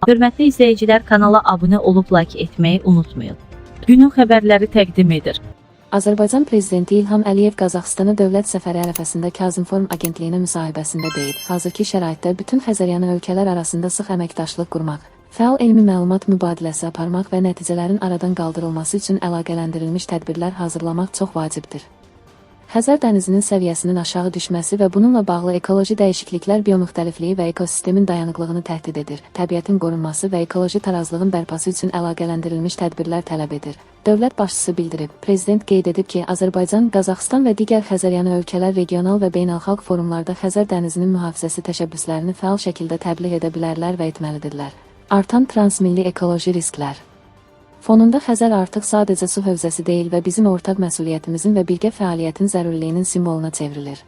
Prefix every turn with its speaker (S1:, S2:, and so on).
S1: Hörmətli izləyicilər, kanala abunə olub like etməyi unutmayın. Günün xəbərləri təqdim edir.
S2: Azərbaycan Prezidenti İlham Əliyev Qazaxıstana dövlət səfəri ərəfəsində Kazınform agentliyinə müsahibəsində deyib, hazırki şəraitdə bütün Xəzəryanı ölkələr arasında sıx əməkdaşlıq qurmaq, fəal elmi məlumat mübadiləsi aparmaq və nəticələrin aradan qaldırılması üçün əlaqələndirilmiş tədbirlər hazırlamaq çox vacibdir. Xəzər dənizinin səviyyəsinin aşağı düşməsi və bununla bağlı ekoloji dəyişikliklər biomüxtəlifliyi və ekosistemin dayanıqlığını təhdid edir. Təbiətin qorunması və ekoloji tarazlığın bərpası üçün əlaqələndirilmiş tədbirlər tələb edir. Dövlət başçısı bildirib. Prezident qeyd edib ki, Azərbaycan, Qazaxıstan və digər Xəzəryanı ölkələr regional və beynəlxalq forumlarda Xəzər dənizinin mühafizəsi təşəbbüslərini fəal şəkildə təbliğ edə bilərlər və etməlidirlər. Artan transmilli ekoloji risklər fonunda Xəzər artıq sadəcə su hövzəsi deyil və bizim ortaq məsuliyyətimizin və birgə fəaliyyətin zərurliyinin simvoluna çevrilir.